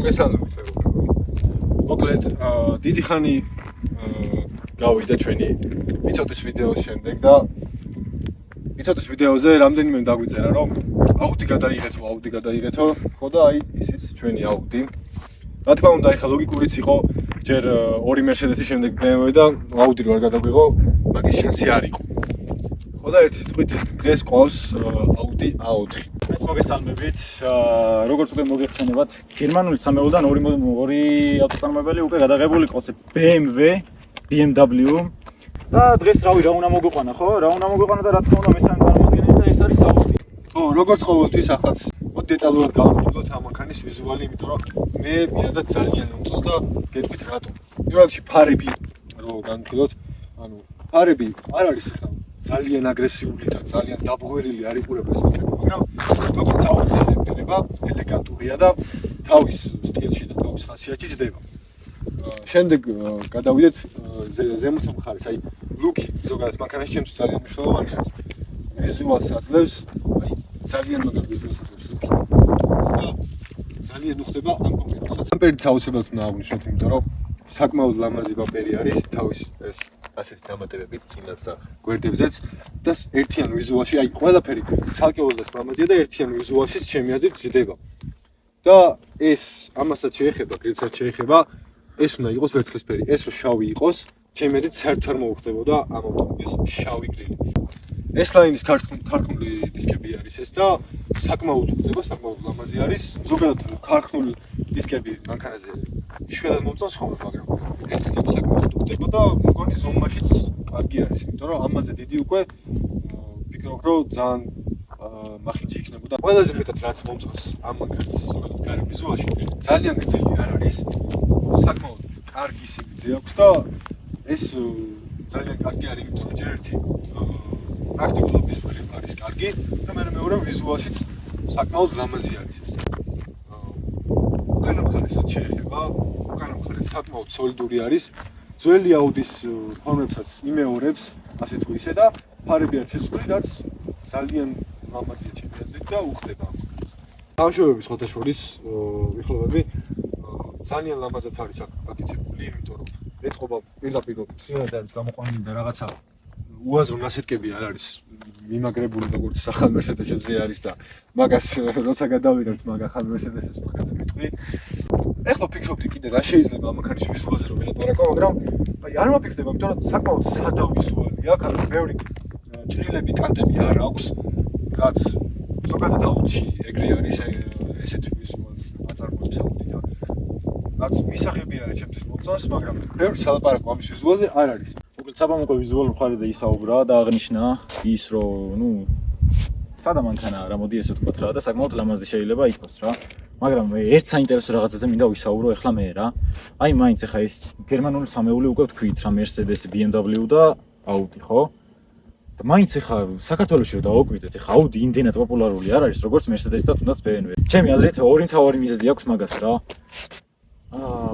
მოგესალმებით მეგობრებო. მოკლედ, დიდი ხანი გავიდა ჩვენი მიწოდის ვიდეოს შემდეგ და მიწოდის ვიდეოზე რამდენიმე დაგვიწერა, რომ აუდი გადაიღეთო, ხო და აი ისიც ჩვენი აუდი. რა თქმა უნდა, ეხლა ლოგიკურიც იყო, ჯერ ორი Mercedes-ის შემდეგ BMW და აუდი რო არ გადაგვიღო, მაგის შანსი არ იყო. ხო და ერთი სიტყვით დღეს ყავს აუდი A4. მეც მოგესალმებით. როგორც უკვე მოგეხსენებათ, გერმანული სამეულიდან ორი ავტოწარმოებელი უკვე გადაღებული ყავს BMW და დღეს რა უნდა მოგვიყვანა, ხო? რა უნდა მოგვიყვანა და რა თქმა უნდა მესამე წარმოადგენელი და ეს არის აუდი. ხო, როგორც ყოველთვის ახაც მოდი დეტალურად გავხსნათ ამ მანქანის ვიზუალი, იმიტომ რომ მე პირადად ძალიან მომწონს და გეტყვით რატომ. პირველ რიგში ფარები რო განვიხილოთ, ანუ ფარები არ არის ხა ძალიან აგრესიული და ძალიან დაბღვერილი არ იყურება ეს მანქანა, მაგრამ როგორც აუდის შეფერება ელეგანტურია და თავის სტილში და თავის ხასიათში ჯდება. შემდეგ გადავიდეთ ზემოთ მხარეს, აი ლუკი ზოგადად მანქანაში ჩემთვის ძალიან მნიშვნელოვანია. ვიზუალს აძლევს, აი ძალიან მაგარ ვიზუალს აძლევს ლუკი. და ძალიან უხდება ამ კონკრეტულსაც. პაპერიც აუცილებლად უნდა აღვნიშნოთ, იმიტომ რომ საკმაოდ ლამაზი პაპერი არის თავის ეს ასეთი დამატებებით წინაც და გვერდებზეც და ერთიან ვიზუალში, აი ყველაფერი ცალკეულადაც ლამაზია და ერთიან ვიზუალში ჩემი აზრით ჯდება. და ეს ამასაც შეეხება, გრილსაც შეეხება, ეს უნდა იყოს ვერცხლისფერი, ეს რო შავი იყოს, ჩემი აზრით საერთოდ არ მოუხდებოდა ამ ავტომობილს შავი გრილი. ეს ლაინის ქარხნული დისკები არის ეს და საკმაოდ უხდება, საკმაოდ ლამაზი არის. ზოგადად ქარხნული დისკები მანქანაზე იშვიათად მომწონს ხოლმე, მაგრამ ეს დისკები საკმაოდ უხდება და მგონი ზომაშიც კარგი არის, იმიტომ რომ ამაზე დიდი უკვე ვფიქრობ, რომ ძალიან მახინჯი იქნებოდა. ყველაზე მეტად რაც მომწონს ამ მანქანის გარე ვიზუალში, ძალიან გრძელი არ არის, საკმაოდ კარგი სიგრძე აქვს და ეს ძალიან კარგი არის, იმიტომ რომ ჯერ ერთი პრაქტიკულობის მხრივ არის კარგი და მეორე ვიზუალშიც საკმაოდ ლამაზი არის ეს. უკანა მხარეს რაც შეეხება, უკანა მხარეს საკმაოდ სოლიდური არის. ძველი აუდის ფორმებსაც იმეორებს, ასე თუ ისე და ფარები არ შეცვლილი, რაც ძალიან ლამაზია ჩემი აზრით და უხდება ამ მანქანას. თავშევების ხოთაშორის ვიხლებები ძალიან ლამაზად არის აკეთებული, იმიტომ რომ ეთყობა პირდაპირ სინამდვილეც გამოყვანილი და რაღაცა უაზრო ნასეტკები არ არის მიმაგრებული როგორც ახალ Mercedes-ებზე არის და მაგას როცა გადავიღებთ მაგ ახალ Mercedes-ებს მაგაზე მეთქვი. ეხლა ვფიქრობდი კიდე რა შეიძლება ამ მანქანის ვიზუალზე რომ ველაპარაკო, მაგრამ აი არ მაფიქრდება, იმიტომ რომ საკმაოდ სადა ვიზუალი აქვს, ანუ ბევრი ჭრილები, კანტები არ აქვს, რაც ზოგადად აუდში ეგრე არის ესეთი ვიზუალს აწარმოებს აუდი და რაც მისაღები არის ჩემთვის მომწონს, მაგრამ ბევრი სალაპარაკო ამის ვიზუალზე არ არის. მოკლედ საბამოკო ვიზუალურ მხარეზე ისაუბრა და აღნიშნა ის, რომ სადა მანქანაა რა, მოდი ესე ვთქვათ რა და საკმაოდ ლამაზი შეიძლება იყოს რა. მაგრამ ერთ საინტერესო რაღაცაზე მინდა ვისაუბრო ეხლა მე რა. აი მაინც ეხა ეს გერმანული სამეული უკვე ვთქვით რა, Mercedes, BMW და Audi, ხო? და მაინც ეხა საქართველოში რომ დავაკვირდეთ, ეხა Audi იმდენად პოპულარული არ არის, როგორც Mercedes და თუნდაც BMW. ჩემი აზრით ორი მთავარი მიზეზი აქვს მაგას რა.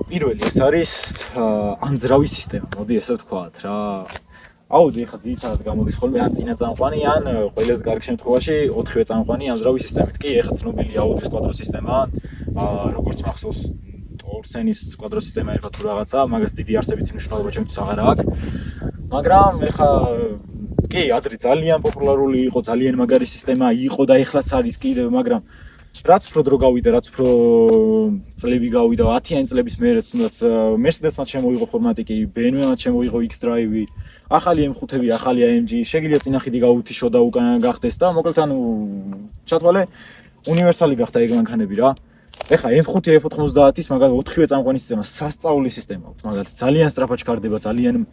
პირველი ეს არის ანძრავი სისტემა, მოდი ესე ვთქვათ რა. Audi ეხა ძირითადად გამოდის ხოლმე ან წინა წამყვანი, ან ყველაზე კარგ შემთხვევაში 4-ვე წამყვანი ანძრავი სისტემით. კი, ეხა ცნობილი Audi-ის კვადრო სისტემა, როგორც მახსოვს, ორსენის კვადრო სისტემა ეხა თუ რაღაცა, მაგას დიდი არსებითი მნიშვნელობა ჩემთვის აღარ აქვს. მაგრამ ეხა კი, ადრე ძალიან პოპულარული იყო, ძალიან მაგარი სისტემა იყო და ეხლაც არის კიდევ, მაგრამ რაც უფრო დრო გავიდა, რაც უფრო წლები გავიდა, 10-იანი წლების მერე თუნდაც Mercedes-მა შემოიღო ფორმატიკი, BMW-მა შემოიღო X-Drive, ახალი M5-ები, ახალი AMG, შეგიძლია წინა ხიდი გაუთიშო და უკან გახდეს და მოკლედ ანუ ჩათვალე უნივერსალი გახდა ეგ მანქანები რა. ეხლა M5, F90-ის მაგალითად 4-ვე წამყვანი სისტემა, სასწაული სისტემა აქვს, მაგალითად ძალიან სწრაფად ჩქარდება, ძალიან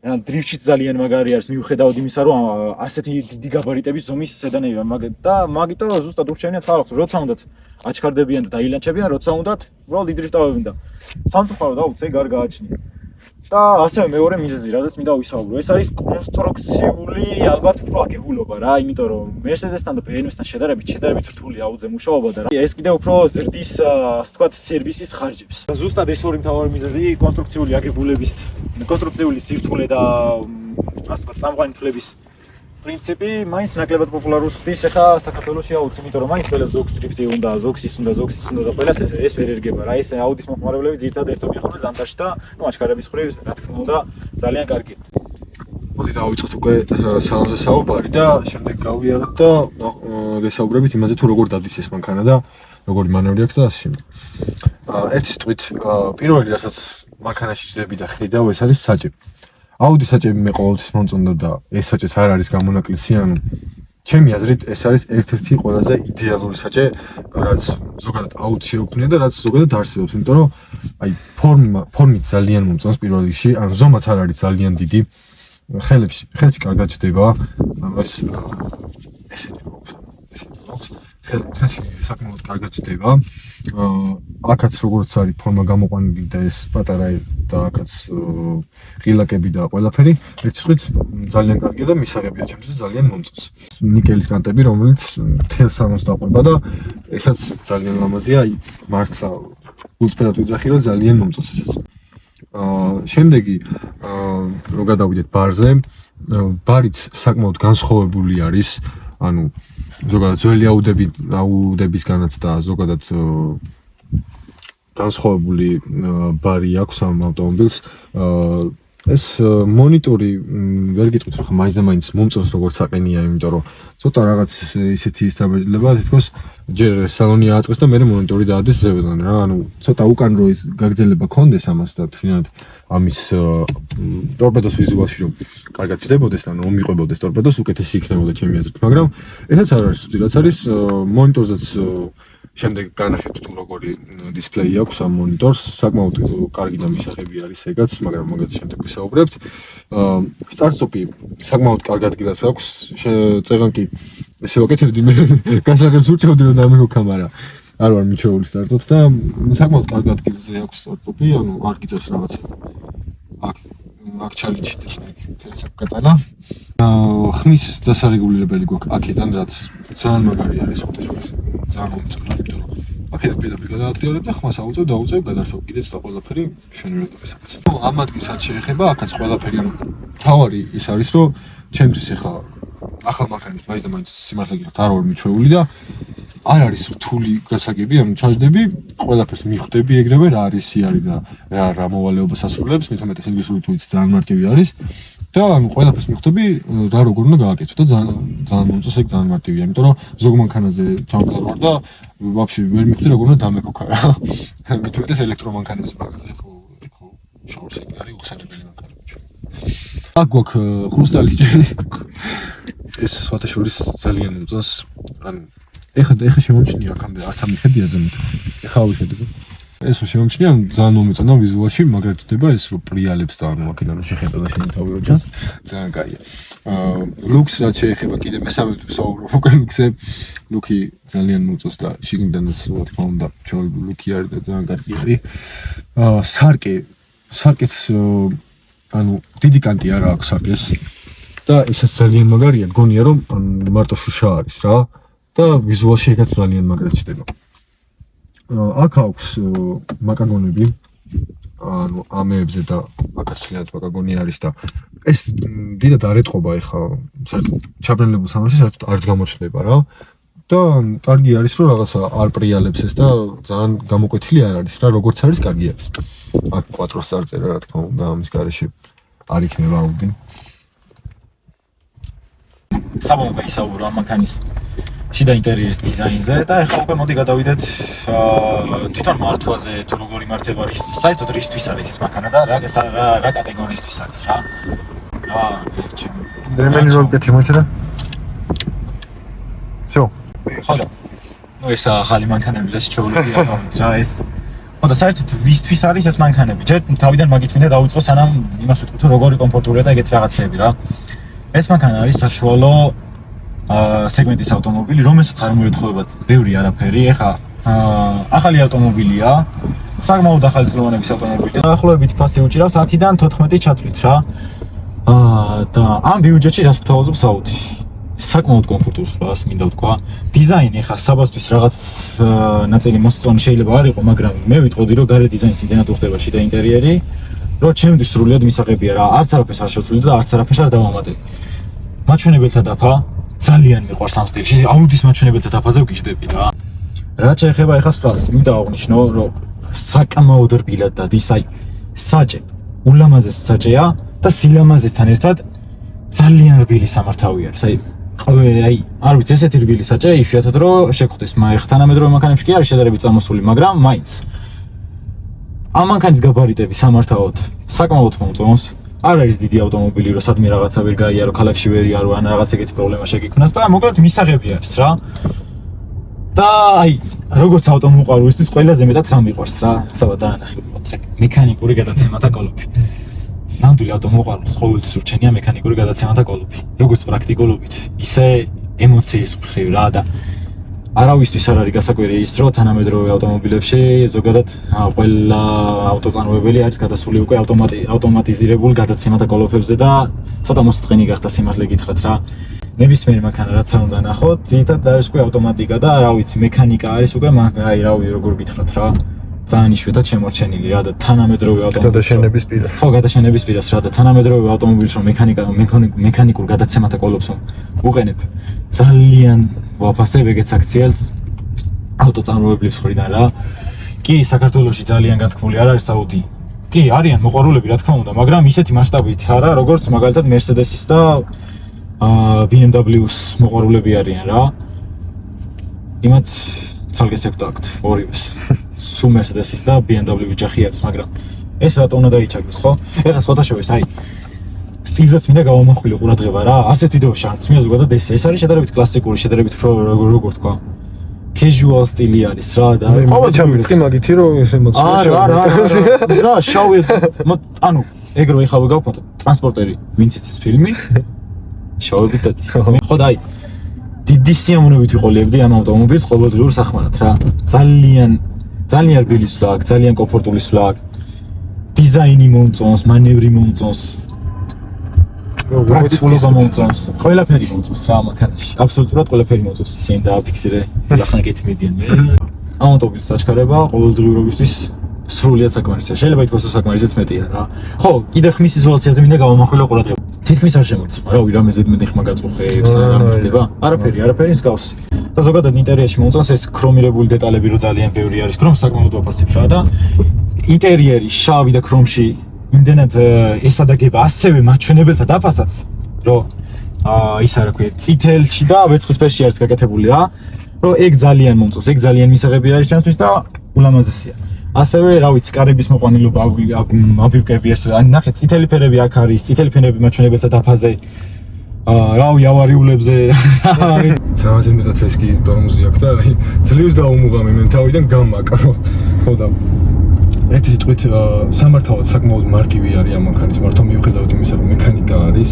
დრიფტშიც ძალიან მაგარი არის მიუხედავად იმისა, რომ ასეთი დიდი გაბარიტების ზომის სედანებია და მაგიტო ზუსტად ურჩევნიათ ხალხს, როცა უნდათ აჩქარდებიან და დაილანჩებიან, როცა უნდათ უბრალოდ იდრიფტავებინ და სამწუხაროდ აუცე გარ გააჩნია. და ასევე მეორე მიზეზი, რაზეც მინდა ვისაუბრო, ეს არის კონსტრუქციული ალბათ უფრო აგებულობა რა, იმიტომ რომ Mercedes-თან და BMW-სთან შედარებით რთული აუძე მუშაობა და რა. ეს კიდევ უფრო ზრდის, ასე ვთქვათ, სერვისის ხარჯებს. ზუსტად ეს ორი მთავარი მიზეზი, კონსტრუქციული აგებულების, კონსტრუქციული სირთულე და ასე ვთქვათ, წამყვანი თვლების პრინციპი მაინც ნაკლებად პოპულარულს ხდის ახლა საქართველოში აუც, იმიტომ რომ მაინც ყველა ზოგს დრიფტი უნდა, ზოგსის უნდა და ყველას ეს ვერ ერგება რა. ეს აუდის მოხმარებლები ძირითადად ერთობი ხოლმე ზამთარში და ნუ აჩქარების მხრივ რა თქმა უნდა ძალიან კარგია. მოდი დავიწყოთ უკვე სალონზე საუბარი და შემდეგ გავიაროთ და ვესაუბრებით იმაზე თუ როგორ დადის ეს მანქანა და როგორი მანევრი აქვს და ასე შემდეგ. ერთი სიტყვით პირველი რასაც მანქანაში ჟდები და ხედავ ეს არის საჭი. აუდის საჭები მე ყოველთვის მომწონდა და ეს საჭეს არ არის გამონაკლისი, ანუ ჩემი აზრით ეს არის ერთ-ერთი ყველაზე იდეალური საჭე, რაც ზოგადად აუდს შეუქმნია და რაც ზოგადად არსებობს, იმიტომ რომ აი ფორმით ძალიან მომწონს პირველ რიგში, ანუ ზომაც არ არის ძალიან დიდი. ხელში კარგად ჭდება, ესეთი გვაქვს. ხელში საკმაოდ კარგად ჭდება. აქაც როგორც არის ფორმა გამოყვანილი და ეს პატარა და აქაც ღილაკები და ყველაფერი, ერთ სიტყვით ძალიან კარგია და მისაღებია ჩემთვის ძალიან მომწონს. ნიკელის კანტები, რომელიც მთელ სალონს დაყვება და ესაც ძალიან ლამაზია, აი მართლა გულწრფელად ვიძახი რომ ძალიან მომწონს ესაც. შემდეგი რო გადავიდეთ ბარზე, ბარიც საკმაოდ განსხვავებული არის, ანუ ზოგადად ძველი აუდებისგანაც და ზოგადად განსხვავებული ბარი აქვს ამ ავტომობილს. ეს მონიტორი ვერ გიტყვით რომ მაინც და მაინც მომწონს როგორც საყენია, იმიტომ რომ ცოტა რაღაც ისეთი ისწავლება, თითქოს ჯერ სალონი ააწყეს და მე მონიტორი დაადეს ზევედან რა, ანუ ცოტა უკან რო ის გაგრძელება ქონდეს ამას და თვითონად ამის ტორპედოს ვიზუალში რომ კარგად ჭდებოდეს და რომ მიყვებოდეს ტორპედოს უკეთესი იქნებოდა ჩემი აზრით, მაგრამ ესაც არ არის სუდი, რაც არის მონიტორზეც შემდეგ განახებთ თუ როგორი დისპლეი აქვს ამ მონიტორს, საკმაოდ კარგი და მისაღები არის ეგაც, მაგრამ მაგაც შემდეგ ვისაუბრებთ. სტარტ-სტოპი საკმაოდ კარგ ადგილას აქვს, წეგან კი ესე ვაკეთებდი მე გასაღებს ურჩევდი რომ დამექო, არ ვარ მიჩეული სტარტ-სტოპს და საკმაოდ კარგ ადგილზე აქვს სტარტ-სტოპი, ანუ არ გიწევს რაღაცა. აქ ჩალიჩით ეს გატანა. ხმის დასარეგულირებელი გვაქვს აქედან, რაც ძალიან მაგარი არის ხუთაშორის. ძალიან მომწონს, იმიტომ რომ აქედან პირდაპირ გადაატრიალებ და ხმას აუწევ, დაუწევ, გადართავ კიდეც და ყველაფერი მშვენივრადობისაკაც. ამ ადგილსაც შეეხება, აქაც ყველაფერი, ანუ თავარი ის არის, რომ ჩემთვის ახლა ახალ მანქანით მაინც და მაინც სიმართლე გითხრათ არ ვარ მიჩვეული და არ არის რთული გასაგები, ანუ ჩაჯდები, ყველაფერს მიხვდები ეგრევე რა არის სიარი და რა მოვალეობას ასრულებს, მით უმეტეს ინგლისური თუ იცი ძალიან მარტივი არის და ანუ ყველაფერს მიხვდები რა როგორ უნდა გააკეთო და ძალიან მომწონს ეგ ძალიან მარტივია, იმიტომ რომ ზოგ მანქანაზე ჩავწერვარ და ვაფშე ვერ მიხვდი როგორ უნდა დამეკოქა რა. მით უმეტეს ელექტრომანქანების მაგაზე ხო შორს არის უხსენებელი მანქანები. აქ გვაქვს ხრუსტალის ჭერი. ეს სხვათაშორის ძალიან მომწონს, ანუ ეხლა შემომჩნია აქამდე არც ამიხედია ზემოთ. ეხლა ავიხედები. ეს შემომჩნია, ძალიან მომეწონა ვიზუალში, მაგრამ თვდება ეს რომ პრიალებს და ანუ აქედან რომ შეხედა და შენ თავი რო ჩანს, ძალიან კაია. ლუქს რაც შეეხება კიდე მესამედ ვსაუბრობ უკვე ლუქზე. ლუქი ძალიან მომწონს და შიგნიდანაც რა თქმა უნდა, ჩვენი ლუქი არის და ძალიან კარგი არის. სარკეც ანუ დიდი კანტი არა აქვს სარკეს და ესაც ძალიან მაგარია, გონია რომ მარტო შუშა არის რა. და ვიზუალში ეგაც ძალიან მაგრად ჭდება. აქ აქვს მაკაგონები, ანუ ამეებზე და აქაც თლიანად მაკაგონი არის და ეს დიდად არ ეტყობა ეხა საერთოდ ჩაბრენებულ სალონში საერთოდ არც გამოჩნდება რა. და კარგი არის რომ რაღაცა არ პრიალებს ეს და ძალიან გამოკვეთილი არ არის რა, როგორც არის კარგი არის. აქ კვატროს წარწერა რა თქმა უნდა ამის გარეშე არ იქნება აუდი. საბოლოო ისაუბრო ამ მანქანის შიდა ინტერიერის დიზაინზე და ახლა უკვე მოდი გადავიდეთ თვითონ მართვაზე, თუ როგორი მართება არის, საერთოდ რისთვის არის ეს მანქანა და რა კატეგორიისთვის არის რა. დემენი როლკეთი მოიწერა? всё. ხოდა. ნუ ეს ახალი მანქანები რა შეჩოვლები აყავით რა ეს. ხოდა საერთოდ ვისთვის არის ეს მანქანები? ჯერ თავიდან მაგით მინდა დავიწყო სანამ იმას ვიტყვი თუ როგორი კომფორტულია და ეგეთ რაღაცები რა. ეს მანქანა არის საშუალო სეგმენტის ავტომობილი, რომელსაც არ მოეთხოვება ბევრი არაფერი. ეხა ახალი ავტომობილია, საკმაოდ ახალი წლოვანების ავტომობილია. დაახლოებით ფასი უჭირავს 10-დან 14 ჩათვლით რა. და ამ ბიუჯეტში რას ვთავაზობ საუთი? საკმაოდ კომფორტულს რას მინდა ვთქვა. დიზაინი ეხა საბასთვის რაღაც ნაწილი მოსწონი შეიძლება არ იყო, მაგრამ მე ვიტყოდი რომ გარე დიზაინს იმდენად უხდება შიდა ინტერიერი, რომ ჩემთვის სრულიად მისაღებია რა. არც არაფერს არ შევცვლი და არც არაფერს არ დავამატებ. მაჩვენებელთა დაფა ძალიან მიყვარს ამ სტილში. აუდის მაჩვენებელთა დაფაზე ვგიჟდები რა. რა შეეხება ეხლა სწავლას, მინდა აღვნიშნო, რომ საკმაოდ რბილად დადის, აი საჭე, ულამაზეს საჭეა და სილამაზესთან ერთად ძალიან რბილი სამართავი არის. აი, არ ვიცი, ესეთი რბილი საჭე იშვიათად რომ შეგხვდეს, მაგრამ თანამედროვე მანქანებში კი არის შედარებით წამოსული, მაგრამ მაინც ამ მანქანის გაბარიტები სამართავოდ საკმაოდ მომწონს. არ არის დიდი ავტომობილი, რომ სადმე რაღაცა ვერ გაიარო, ქალაქში ვერ იარო, ან რაღაც ეგეთი პრობლემა შეგიქმნას და მოკლედ მისაღები არის რა. და აი, როგორც ავტომოყვარულისთვის ყველაზე მეტად რა მიყვარს რა, საბა დაანახებოდ, მექანიკური გადაცემათა კოლოფი. ნამდვილი ავტომოყვარულს ყოველთვის ურჩენია მექანიკური გადაცემათა კოლოფი. როგორც პრაქტიკულობით, ისე ემოციის მხრივ რა და არავისთვის არ არის გასაკვირი ის, რომ თანამედროვე ავტომობილებში ზოგადად ყველა ავტოწარმოებელი არის გადასული უკვე ავტომატიზირებულ გადაცემათა კოლოფებზე და ცოტა მოსწყენი გახდა სიმართლე გითხრათ რა. ნებისმიერი მანქანა რაც არ უნდა ნახოთ, ძირითადად არის უკვე ავტომატიკა და რა ვიცი, მექანიკა არის უკვე, აი რავი, როგორ გითხრათ რა. ძალიან იშვიათად შემორჩენილი რა და თანამედროვე ავტომობილში გადაშენების პირას. ხო, გადაშენების პირას რა და თანამედროვე ავტომობილში რომ მექანიკურ გადაცემათა კოლოფს უყენებ, ძალიან ვაფასებ ეგეც აქციელს ავტოწარმოებლების მხრიდან რა. კი, საქართველოში ძალიან განთქმული არ არის აუდი. კი, არიან მოყვარულები რა თქმა უნდა, მაგრამ ისეთი მასშტაბით არა, როგორც მაგალითად Mercedes-ის და BMW-ს მოყვარულები არიან რა. იმათ ცალკე სექტო აქვთ ორივეს. სულ Mercedes-ის და BMW-ის ჯახი არის, მაგრამ ეს რატო უნდა დაიჩაგდეს, ხო? ეხლა სხვათაშორის, აი სტილზეც მინდა გავამახვილო ყურადღება რა. არცერთ ვიდეოში არ მცმია ზოგადად ეს არის შედარებით კლასიკური, შედარებით როგორ თქვა. casual სტილი არის რა და ყოველ ჩამის კი მაგითი რომ ეს ემოცია რა შავი ანუ ეგ რო ეხლა გავფოტო ტრანსპორტერი ვინც იცის ფილმი შავები დადის ხო და აი დიდი სიამოვნებით ვიყოლებდი ამ ავტომობილს ყოველდღიურ სახმარად რა ძალიან რბილი სვლა აქვს ძალიან კომფორტული სვლა აქვს დიზაინი მომწონს მანევრი მომწონს პრაქტიკულობა მომწონს ყველაფერი მომწონს რა მანქანაში აბსოლუტურად ყველაფერი მომწონს ისინი დააფიქსირე ლახნაკეთ მედიან ამ ავტომობილის აჩქარება ყოველდღიურობისთვის სრულიად საკმარისია შეიძლება ითქვას რომ საკმარისიც მეტია რა ხო კიდე ხმის იზოლაციაზე მინდა გავამახვილო ყურადღება თითქმის არ შემოდის მაგრამ ვირამე ზედმეტი ხმა გაწუხებს რა ხდება არაფერი მსგავსი და ზოგადად ინტერიერში მომწონს ეს ქრომირებული დეტალები რო ძალიან ბევრი არის ქრომს საკმაოდ ვაფასებ რა და ინტერიერი შავი და ქრომში იმდენად ესადაგება ასევე მაჩვენებელთა დაფასაც რომ ის არა ქვია წითელში და ვერცხლისფერში არის გაკეთებული რა რომ ეგ ძალიან მომწონს ეგ ძალიან მისაღები არის ჩემთვის და ულამაზესია ასევე რა ვიცი კარების მოყვანილობა აბივკები ეს ან ნახეთ წითელი ფერები აქ არის წითელი ფერები მაჩვენებელთა დაფაზე რავი ავარიულებზე ძალიან მეტად ფესკი დორმუზი აქვს და აი ძლივს დაუმუღამი მე თავიდან გამაკრო ხო და ერთი სიტყვით სამართავად საკმაოდ მარტივი არის ამ მანქანის მართო მიუხედავად იმისა რომ მექანიკა არის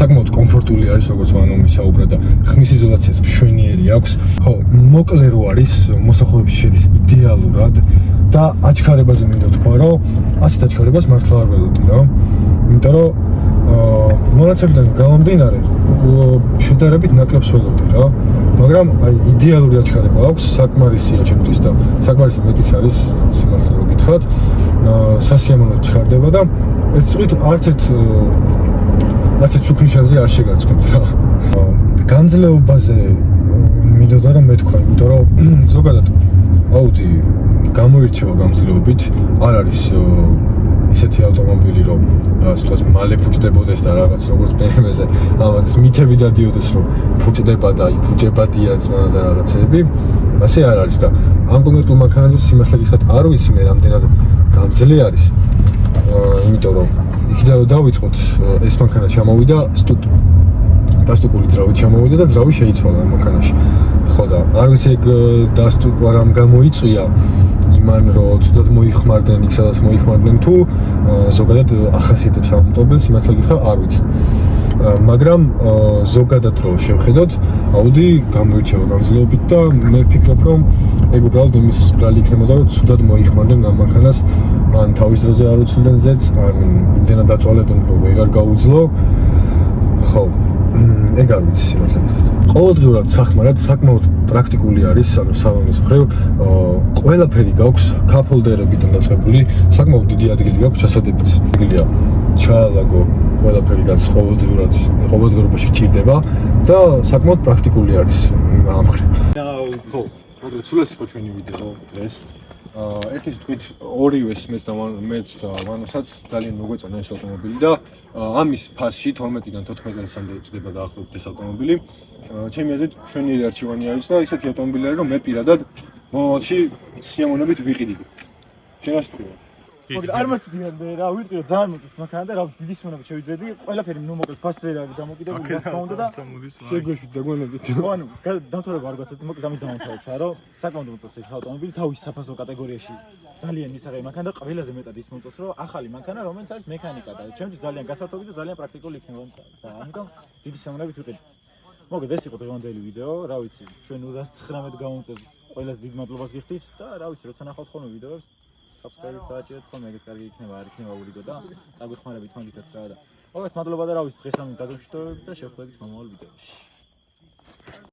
საკმაოდ კომფორტული არის როგორც ვანომი საუბრა და ხმის იზოლაციაც მშვენიერი აქვს ხო მოკლე რო არის მოსახლეობის შედის იდეალურად და აჩქარებაზე მინდა თქვა რომ ასეთ აჩქარებას მართლა არ ველოდი რა იმიტომ რომ მონაცემიდან გამომდინარე შედარებით ნაკლებს ველოდი რა მაგრამ აი იდეალური აჩქარება აქვს საკმარისია ჩემთვის და საკმარისი მეტიც არის სიმართლე რომ გითხრათ სასიამოვნოდ ჩქარდება და ერთ წუთით არც შუქნიშანზე არ შეგარწყვეტ რა განძლეობაზე მინდოდა რომ მეთქვა იმიტომ რომ ზოგადად აუდი გამოირჩევა გამძლეობით არ არის ისეთი ავტომობილი რომ ასე მალე ფუჭდებოდეს და რაღაც როგორც BMW-ზე ამას მითები დადიოდეს რომ ფუჭდება და აი ფუჭებადია ძმა და რაღაცები ასე არ არის და ამ კონკრეტულ მანქანაზე სიმართლე გითხრათ არ ვიცი მე რამდენად გამძლე არის იმიტომ რომ იქიდან რომ დავიწყოთ ეს მანქანა ჩამოვიდა სტუკი დასტუკული ძრავი ჩამოვიდა და ძრავი შეიცვალა ამ მანქანაში ხო და არ ვიცი ეგ დასტუკვა რამ გამოიწვია იმან რომ ცუდად მოიხმარდნენ იქ სადაც მოიხმარდნენ თუ ზოგადად ახასიათებს ამ ავტომობილს სიმართლე გითხრა არ ვიცი მაგრამ ზოგადად რო შევხედოთ აუდი გამოირჩევა გამძლეობით და მე ვფიქრობ რომ ეგ უბრალოდ იმის ბრალი იქნებოდა რომ ცუდად მოიხმარდნენ ამ მანქანას ან თავის დროზე არ უცვლდნენ ზეთს ან იმდენად დაწვალებდნენ რომ ვეღარ გაუძლო ხო ეგ არ ვიცი სიმართლე გითხრათ ყოველდღიურად სახმარად საკმაოდ პრაქტიკული არის ანუ სალონის მხრივ ყველაფერი გაქვს cup holder-ებიდან დაწყებული საკმაოდ დიდი ადგილი გაქვს ჩასადებიც ადგილია ჩაალაგო ყველაფერი რაც ყოველდღიურობაში ჭირდება და საკმაოდ პრაქტიკული არის ამ მხრივ. ხო, მაგრამ სულაც იყო ჩვენი ვიდეო დღეს. ერთი თვით ორივეს მეც და ვანოსაც ძალიან მოგვეწონა ეს ავტომობილი და ამის ფასში 12-დან 14-მდე ჭდება დაახლოებით ეს ავტომობილი. ჩემი აზრით მშვენიერი არჩევანი არის და ისეთი ავტომობილი არის რომ მე პირადად მომავალში სიამოვნებით ვიყიდი. შენ რა შევიდა? მოკლედ არ მოცდიან მე რა ვიტყვი რომ ძალიან მოწონს მაქანა და რა დიდი სმენობით შევიძედი ყველაფერი ნუ მოკლედ ფასწერები დამოკიდებული გასწავლდა და შეგვეშვით დაგვანებით. ხო ანუ დამთავრება არ გვაცეც მოკლედ ამით დავამთავრებთ რა რომ საკმაოდ მოწონს ეს ავტომობილი თავის საფასო კატეგორიაში ძალიან მისაღები მაქანა და ყველაზე მეტად ის მოწონს რომ ახალი მაქანა რომელიც არის მექანიკა და ჩემთვის ძალიან გასართობი და ძალიან პრაქტიკული იქნება და ამიტომ დიდი სიამოვნებით ვიყიდით. მოკლედ ეს იყო დღევანდელი ვიდეო, რა ვიცი, ჩვენ 219 გავამწევთ, ყველას დიდ მადლობას გიხდით და რა ვიცი, როცა ნახავთ ხოლმე ვიდეოებს, subscribe-ს დააჭირეთ ხოლმე, ეგეც კარგი იქნება, არ იქნება ურიგო და წაგვეხმარებით თვალითაც რა და. მოკლედ მადლობა და რა ვიცი, დღეს ამ დაგვრჩით და შევხვდებით მომავალ ვიდეოში.